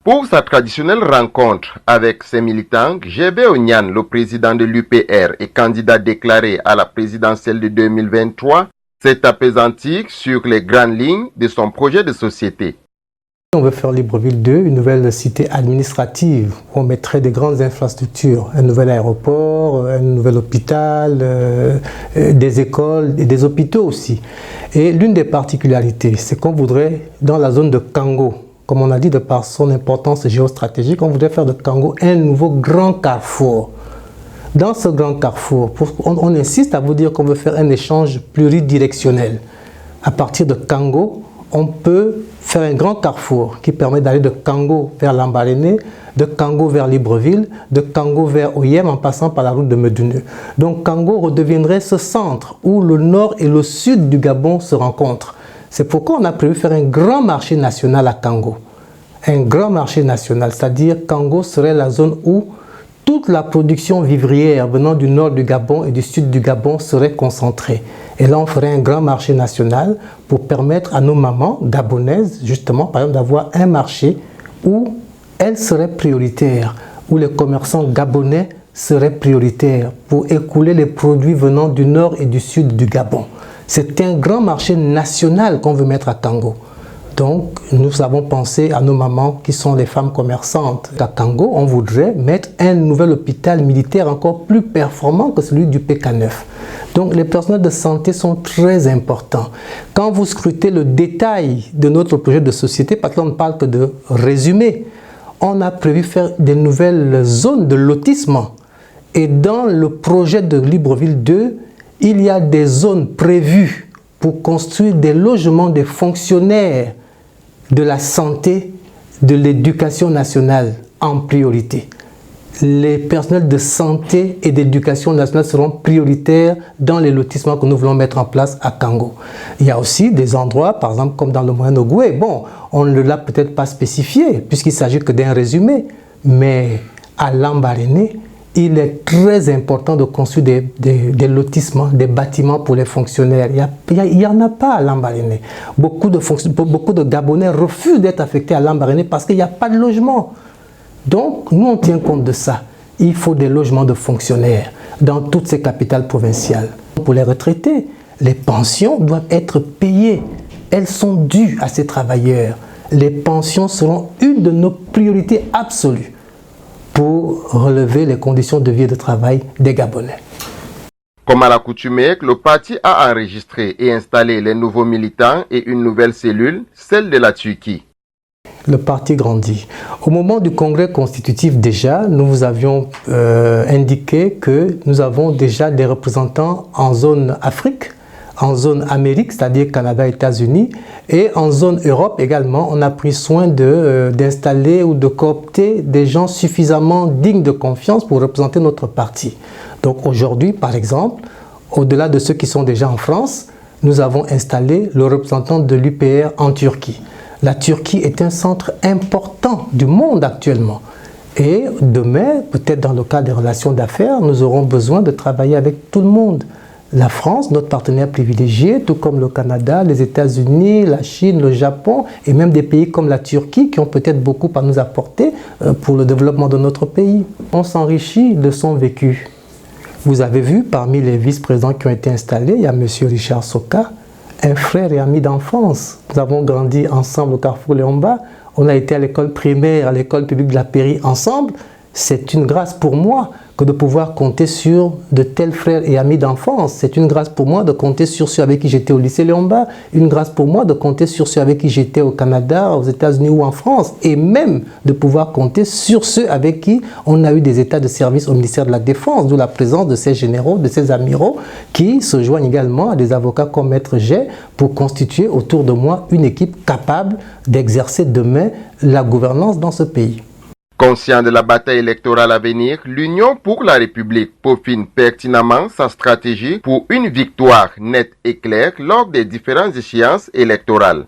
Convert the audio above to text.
Pour sa traditionnelle rencontre avec ses militants, GB Onyan, le président de l'UPR et candidat déclaré à la présidentielle de 2023, s'est apaisanti sur les grandes lignes de son projet de société. On veut faire Libreville 2, une nouvelle cité administrative où on mettrait des grandes infrastructures, un nouvel aéroport, un nouvel hôpital, des écoles et des hôpitaux aussi. Et l'une des particularités, c'est qu'on voudrait, dans la zone de Kango, comme on a dit, de par son importance géostratégique, on voudrait faire de Kango un nouveau grand carrefour. Dans ce grand carrefour, on insiste à vous dire qu'on veut faire un échange pluridirectionnel. À partir de Kango, on peut faire un grand carrefour qui permet d'aller de Kango vers Lambaréné, de Kango vers Libreville, de Kango vers Oyem en passant par la route de Medoune. Donc Kango redeviendrait ce centre où le nord et le sud du Gabon se rencontrent. C'est pourquoi on a prévu faire un grand marché national à Kango. Un grand marché national, c'est-à-dire Kango serait la zone où toute la production vivrière venant du nord du Gabon et du sud du Gabon serait concentrée. Et là, on ferait un grand marché national pour permettre à nos mamans gabonaises, justement, par exemple, d'avoir un marché où elles seraient prioritaires, où les commerçants gabonais seraient prioritaires pour écouler les produits venant du nord et du sud du Gabon. C'est un grand marché national qu'on veut mettre à Kango. Donc, nous avons pensé à nos mamans qui sont les femmes commerçantes. À Kango, on voudrait mettre un nouvel hôpital militaire encore plus performant que celui du PK9. Donc, les personnels de santé sont très importants. Quand vous scrutez le détail de notre projet de société, parce qu'on ne parle que de résumé, on a prévu faire des nouvelles zones de lotissement. Et dans le projet de Libreville 2, il y a des zones prévues pour construire des logements des fonctionnaires de la santé, de l'éducation nationale en priorité. Les personnels de santé et d'éducation nationale seront prioritaires dans les lotissements que nous voulons mettre en place à Kango. Il y a aussi des endroits, par exemple comme dans le Moyen-Ogoué, bon, on ne l'a peut-être pas spécifié puisqu'il s'agit que d'un résumé, mais à Lambaréné, il est très important de construire des lotissements, des bâtiments pour les fonctionnaires. Il n'y en a pas à Lambaréné. Beaucoup de Gabonais refusent d'être affectés à Lambaréné parce qu'il n'y a pas de logement. Donc, nous, on tient compte de ça. Il faut des logements de fonctionnaires dans toutes ces capitales provinciales. Pour les retraités, les pensions doivent être payées. Elles sont dues à ces travailleurs. Les pensions seront une de nos priorités absolues pour relever les conditions de vie et de travail des Gabonais. Comme à l'accoutumée, le parti a enregistré et installé les nouveaux militants et une nouvelle cellule, celle de la Turquie. Le parti grandit. Au moment du congrès constitutif déjà, nous vous avions indiqué que nous avons déjà des représentants en zone Afrique, en zone Amérique, c'est-à-dire Canada, États-Unis, et en zone Europe également, on a pris soin d'installer ou de coopter des gens suffisamment dignes de confiance pour représenter notre parti. Donc aujourd'hui, par exemple, au-delà de ceux qui sont déjà en France, nous avons installé le représentant de l'UPR en Turquie. La Turquie est un centre important du monde actuellement. Et demain, peut-être dans le cadre des relations d'affaires, nous aurons besoin de travailler avec tout le monde. La France, notre partenaire privilégié, tout comme le Canada, les États-Unis, la Chine, le Japon et même des pays comme la Turquie qui ont peut-être beaucoup à nous apporter pour le développement de notre pays. On s'enrichit de son vécu. Vous avez vu, parmi les vice-présidents qui ont été installés, il y a M. Richard Soka, un frère et ami d'enfance. Nous avons grandi ensemble au Carrefour Léomba. On a été à l'école primaire, à l'école publique de la Pairie ensemble. C'est une grâce pour moi que de pouvoir compter sur de tels frères et amis d'enfance. C'est une grâce pour moi de compter sur ceux avec qui j'étais au lycée Léomba. Une grâce pour moi de compter sur ceux avec qui j'étais au Canada, aux États-Unis ou en France. Et même de pouvoir compter sur ceux avec qui on a eu des états de service au ministère de la Défense, d'où la présence de ces généraux, de ces amiraux qui se joignent également à des avocats comme Maître Jay pour constituer autour de moi une équipe capable d'exercer demain la gouvernance dans ce pays. Conscient de la bataille électorale à venir, l'Union pour la République peaufine pertinemment sa stratégie pour une victoire nette et claire lors des différentes échéances électorales.